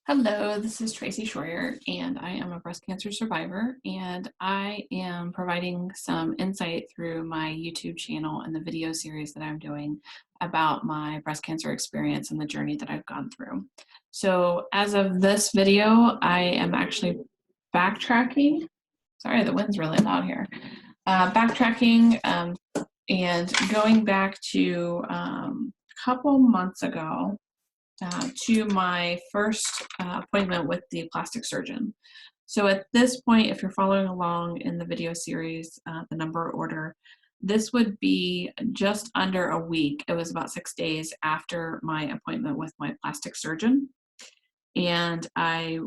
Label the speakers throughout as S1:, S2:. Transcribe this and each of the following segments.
S1: Hello, this is Tracy Schroyer, and I am a breast cancer survivor. And I am providing some insight through my YouTube channel and the video series that I'm doing about my breast cancer experience and the journey that I've gone through. So, as of this video, I am actually backtracking. Sorry, the wind's really loud here. Backtracking and going back to a couple months ago to my first appointment with the plastic surgeon. So at this point, if you're following along in the video series, the number order, this would be just under a week. It was about 6 days after my appointment with my plastic surgeon. And I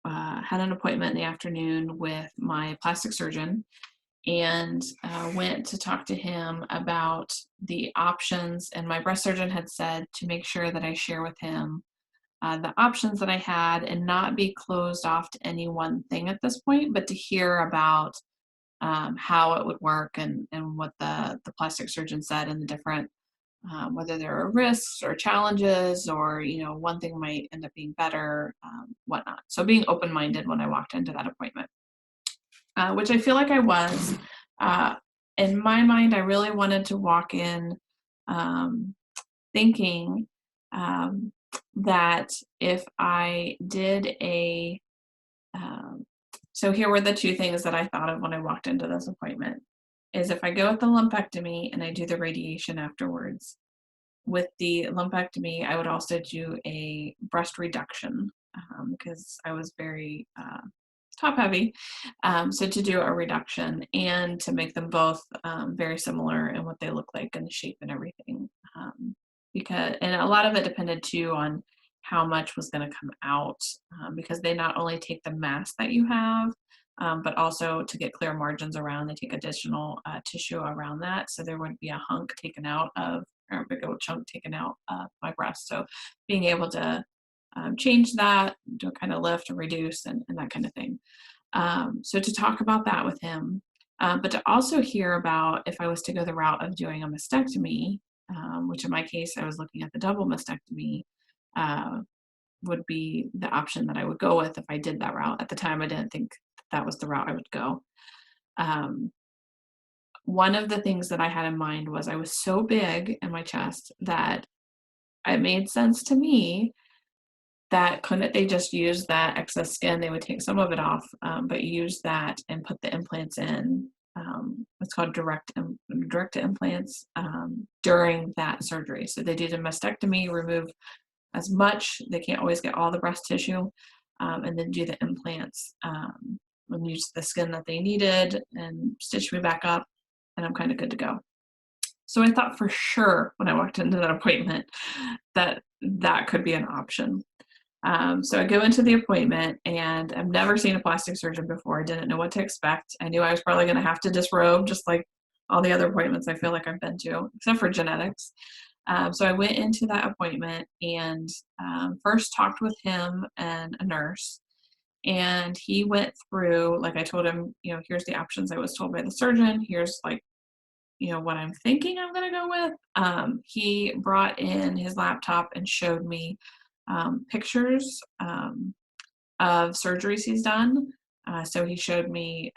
S1: had an appointment in the afternoon with my plastic surgeon and went to talk to him about the options. And my breast surgeon had said to make sure that I share with him the options that I had and not be closed off to any one thing at this point, but to hear about how it would work and what the plastic surgeon said and the different, whether there are risks or challenges or, one thing might end up being better, whatnot. So being open-minded when I walked into that appointment, which I feel like I was. Uh, in my mind, I really wanted to walk in um, thinking um, that if I did um, so here were the two things that I thought of when I walked into this appointment, is if I go with the lumpectomy and I do the radiation afterwards. With the lumpectomy, I would also do a breast reduction because I was very top heavy. So to do a reduction and to make them both very similar in what they look like and the shape and everything. Because and a lot of it depended too on how much was going to come out because they not only take the mass that you have, but also to get clear margins around, they take additional tissue around that. So there would be a hunk taken out of, or a big old chunk taken out of my breast. So being able to change that, do a kind of lift and reduce and that kind of thing. So to talk about that with him, but to also hear about if I was to go the route of doing a mastectomy, which in my case, I was looking at the double mastectomy, uh, would be the option that I would go with if I did that route. At the time, I didn't think that was the route I would go. Um, One of the things that I had in mind was I was so big in my chest that it made sense to me that couldn't they just use that excess skin? They would take some of it off, but use that and put the implants in. It's called direct implants during that surgery. So they do the mastectomy, remove as much. They can't always get all the breast tissue, and then do the implants and use the skin that they needed and stitch me back up, and I'm kind of good to go. So I thought for sure when I walked into that appointment that that could be an option. So I go into the appointment and I've never seen a plastic surgeon before. I didn't know what to expect. I knew I was probably going to have to disrobe just like all the other appointments I feel like I've been to, except for genetics. So I went into that appointment and first talked with him and a nurse. And he went through, like I told him, here's the options I was told by the surgeon. Here's like, what I'm thinking I'm going to go with. He brought in his laptop and showed me pictures of surgeries he's done. So he showed me,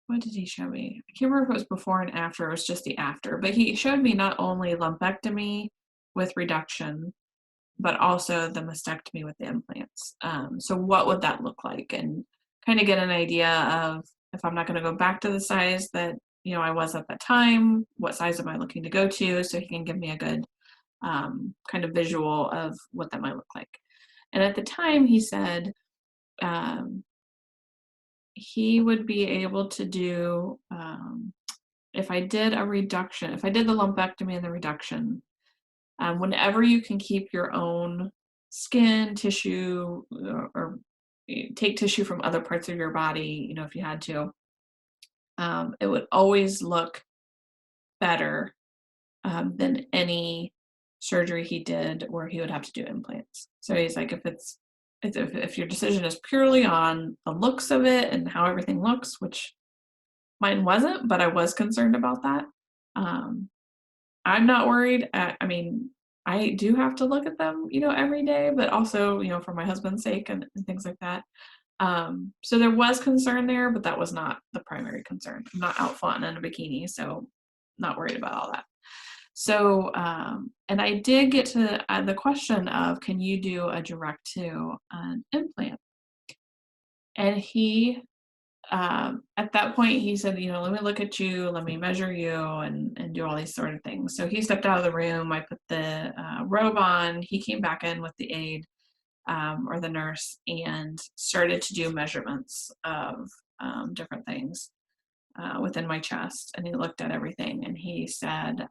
S1: what did he show me? I can't remember if it was before and after, it was just the after, but he showed me not only lumpectomy with reduction, but also the mastectomy with the implants. So what would that look like? And kind of get an idea of if I'm not going to go back to the size that, I was at that time, what size am I looking to go to? So he can give me a good kind of visual of what that might look like. And at the time, he said um, he would be able to do, if I did a reduction, if I did the lumpectomy and the reduction, whenever you can keep your own skin, tissue, or take tissue from other parts of your body, if you had to, it would always look better than any surgery he did where he would have to do implants. So he's like, if your decision is purely on the looks of it and how everything looks, which mine wasn't, but I was concerned about that. Um, I'm not worried. I mean, I do have to look at them, every day, but also, for my husband's sake and things like that. So there was concern there, but that was not the primary concern. I'm not out flaunting in a bikini, so not worried about all that. So, and I did get to the question of, can you do a direct to an implant? And at that point, he said, let me look at you, let me measure you, and do all these sort of things. So he stepped out of the room. I put the robe on. He came back in with the aide or the nurse and started to do measurements of different things within my chest. And he looked at everything and he said,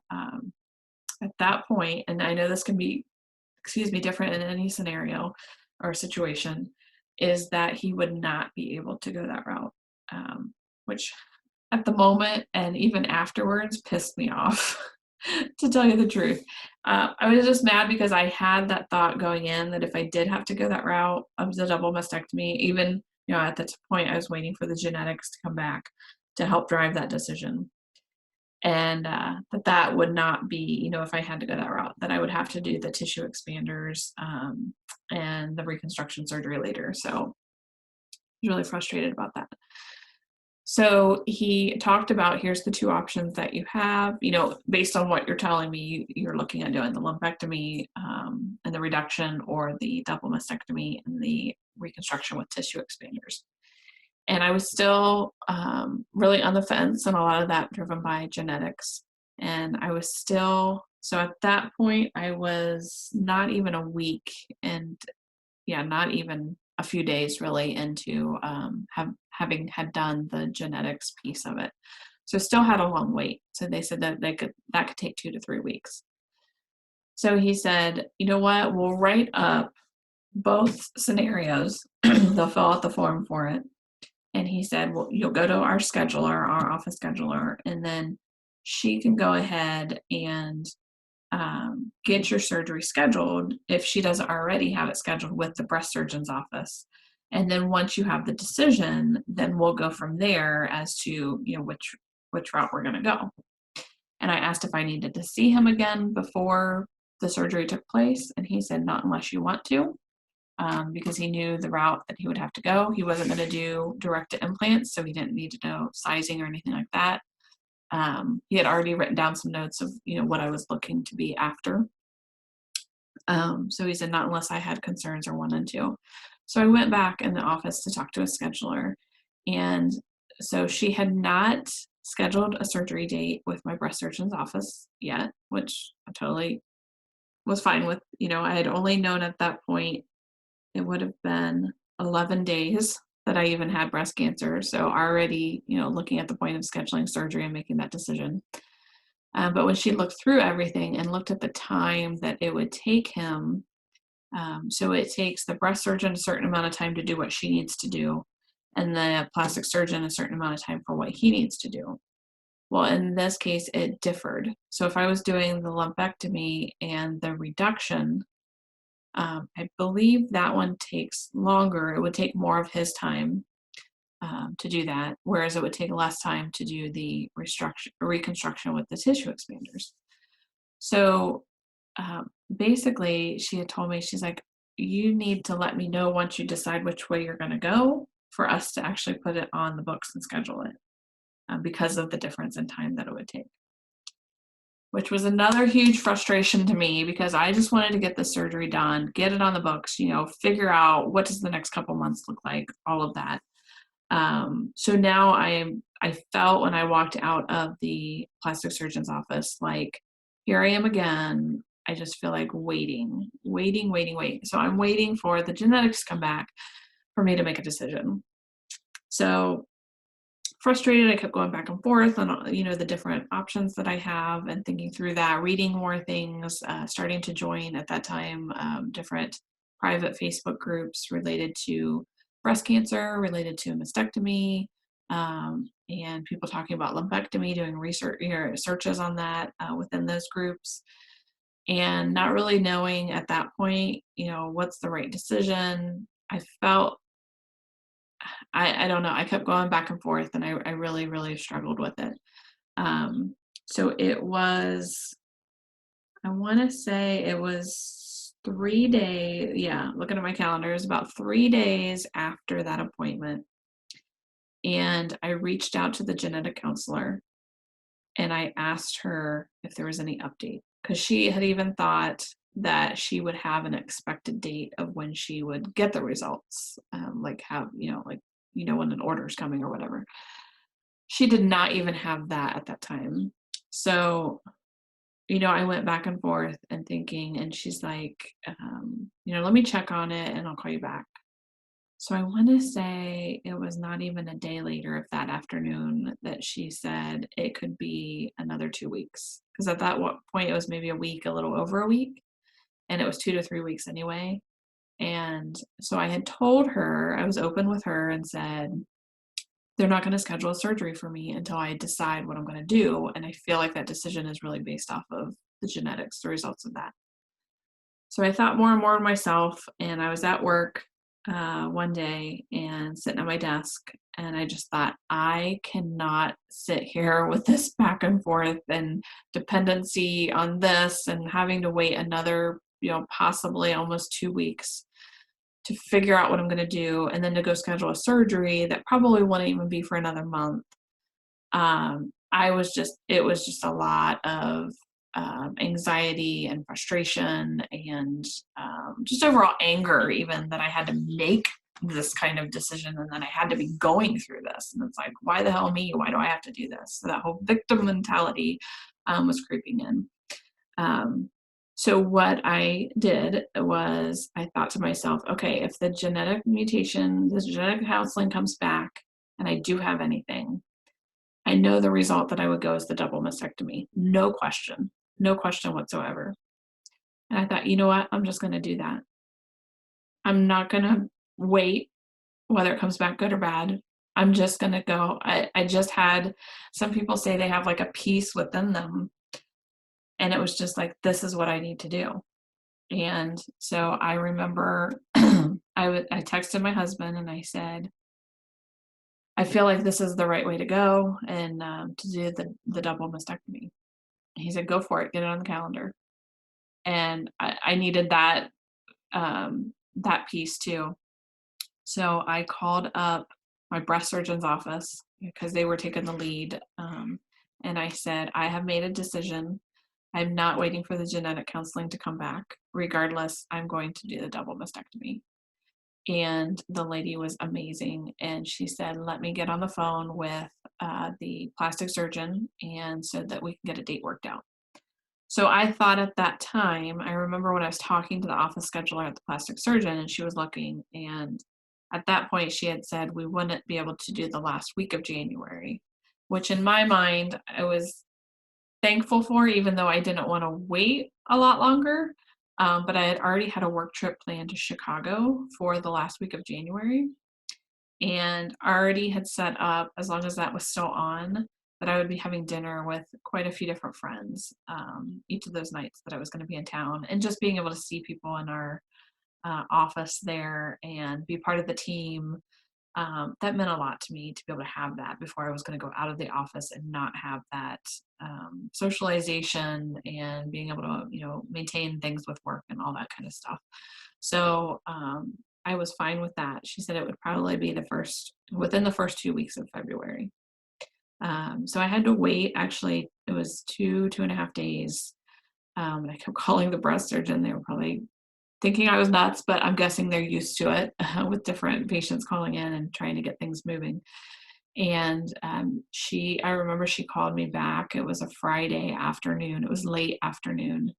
S1: at that point, and I know this can be, different in any scenario or situation, is that he would not be able to go that route, which at the moment and even afterwards pissed me off, to tell you the truth. I was just mad because I had that thought going in that if I did have to go that route of the double mastectomy, even at that point, I was waiting for the genetics to come back to help drive that decision. And that would not be, if I had to go that route, that I would have to do the tissue expanders and the reconstruction surgery later. So I was really frustrated about that. So he talked about, here's the two options that you have, based on what you're telling me, you're looking at doing the lumpectomy and the reduction, or the double mastectomy and the reconstruction with tissue expanders. And I was still really on the fence, and a lot of that driven by genetics. And I was still, so at that point, I was not even a week, and not even a few days really into having had done the genetics piece of it. So still had a long wait. So they said that that could take 2 to 3 weeks. So he said, you know what, we'll write up both scenarios. They'll fill out the form for it. And he said, well, you'll go to our scheduler, our office scheduler, and then she can go ahead and get your surgery scheduled if she doesn't already have it scheduled with the breast surgeon's office. And then once you have the decision, then we'll go from there as to which route we're going to go. And I asked if I needed to see him again before the surgery took place, and he said not unless you want to, because he knew the route that he would have to go. He wasn't going to do direct to implants, so he didn't need to know sizing or anything like that. He had already written down some notes of what I was looking to be after. So he said not unless I had concerns or wanted to. So I went back in the office to talk to a scheduler, and so she had not scheduled a surgery date with my breast surgeon's office yet, which I totally was fine with. I had only known at that point it would have been 11 days that I even had breast cancer. So already, looking at the point of scheduling surgery and making that decision. But when she looked through everything and looked at the time that it would take him, so it takes the breast surgeon a certain amount of time to do what she needs to do, and the plastic surgeon a certain amount of time for what he needs to do. Well, in this case, it differed. So if I was doing the lumpectomy and the reduction, I believe that one takes longer. It would take more of his time to do that, whereas it would take less time to do the reconstruction with the tissue expanders. So basically, she had told me, she's like, you need to let me know once you decide which way you're going to go for us to actually put it on the books and schedule it, because of the difference in time that it would take. Which was another huge frustration to me, because I just wanted to get the surgery done, get it on the books, figure out what does the next couple months look like, all of that. So now I felt when I walked out of the plastic surgeon's office, like, here I am again. I just feel like waiting. So I'm waiting for the genetics to come back for me to make a decision. So frustrated, I kept going back and forth on the different options that I have, and thinking through that, reading more things, starting to join at that time different private Facebook groups related to breast cancer, related to mastectomy, and people talking about lumpectomy, doing research searches on that within those groups, and not really knowing at that point what's the right decision. I felt, I don't know. I kept going back and forth, and I really, really struggled with it. So it was I want to say it was 3 days. Yeah, looking at my calendar, it was about 3 days after that appointment. And I reached out to the genetic counselor and I asked her if there was any update because she had even thought that she would have an expected date of when she would get the results, like have, like, when an order is coming or whatever. She did not even have that at that time. So, I went back and forth and thinking, and she's like, let me check on it and I'll call you back. So I want to say it was not even a day later of that afternoon that she said it could be another 2 weeks. Because at that point, it was maybe a week, a little over a week, and it was 2 to 3 weeks anyway. And so I had told her, I was open with her and said, they're not going to schedule a surgery for me until I decide what I'm going to do. And I feel like that decision is really based off of the genetics, the results of that. So I thought more and more of myself, and I was at work one day and sitting at my desk, and I just thought, I cannot sit here with this back and forth and dependency on this and having to wait another, possibly almost 2 weeks to figure out what I'm going to do, and then to go schedule a surgery that probably wouldn't even be for another month. It was just a lot of anxiety and frustration and just overall anger, even that I had to make this kind of decision and then I had to be going through this. And it's like, why the hell me? Why do I have to do this? So that whole victim mentality was creeping in. So what I did was I thought to myself, okay, if the genetic counseling comes back and I do have anything, I know the result that I would go is the double mastectomy. No question whatsoever. And I thought, you know what? I'm just going to do that. I'm not going to wait whether it comes back good or bad. I'm just going to go. I just had some people say they have like a peace within them. And it was just like, this is what I need to do. And so I remember I texted my husband and I said, I feel like this is the right way to go and to do the double mastectomy. He said, go for it, get it on the calendar. And I needed that piece too. So I called up my breast surgeon's office because they were taking the lead. And I said, I have made a decision. I'm not waiting for the genetic counseling to come back. Regardless, I'm going to do the double mastectomy. And the lady was amazing. And she said, let me get on the phone with the plastic surgeon and said that we can get a date worked out. So I thought at that time, I remember when I was talking to the office scheduler at the plastic surgeon and she was looking, and at that point she had said we wouldn't be able to do the last week of January, which in my mind I was thankful for, even though I didn't want to wait a lot longer. But I had already had a work trip planned to Chicago for the last week of January and already had set up, as long as that was still on, that I would be having dinner with quite a few different friends each of those nights that I was going to be in town, and just being able to see people in our office there and be part of the team. That meant a lot to me to be able to have that before I was going to go out of the office and not have that socialization and being able to, maintain things with work and all that kind of stuff. So I was fine with that. She said it would probably be within the first 2 weeks of February. So I had to wait. Actually, it was 2.5 days. And I kept calling the breast surgeon. They were probably thinking I was nuts, but I'm guessing they're used to it with different patients calling in and trying to get things moving. And I remember she called me back. It was a Friday afternoon. It was late afternoon.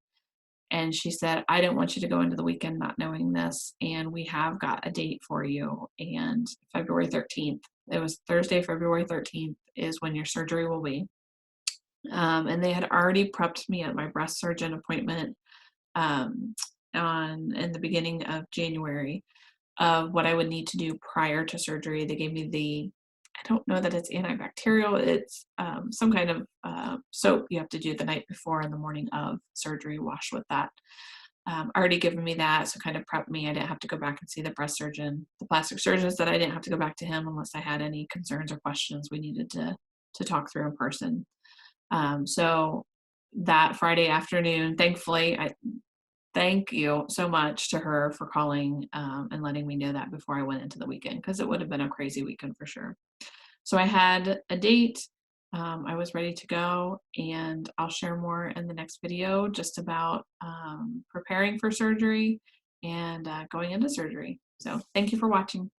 S1: And she said, I didn't want you to go into the weekend not knowing this. And we have got a date for you. And February 13th, it was Thursday, February 13th is when your surgery will be. And they had already prepped me at my breast surgeon appointment in the beginning of January of what I would need to do prior to surgery. They gave me I don't know that it's antibacterial. It's some kind of soap you have to do the night before and the morning of surgery, wash with that. Already given me that, so kind of prepped me. I didn't have to go back and see the breast surgeon. The plastic surgeon said I didn't have to go back to him unless I had any concerns or questions we needed to talk through in person. So that Friday afternoon. Thankfully, I thank you so much to her for calling and letting me know that before I went into the weekend, because it would have been a crazy weekend for sure. So I had a date. I was ready to go, and I'll share more in the next video just about preparing for surgery and going into surgery. So thank you for watching.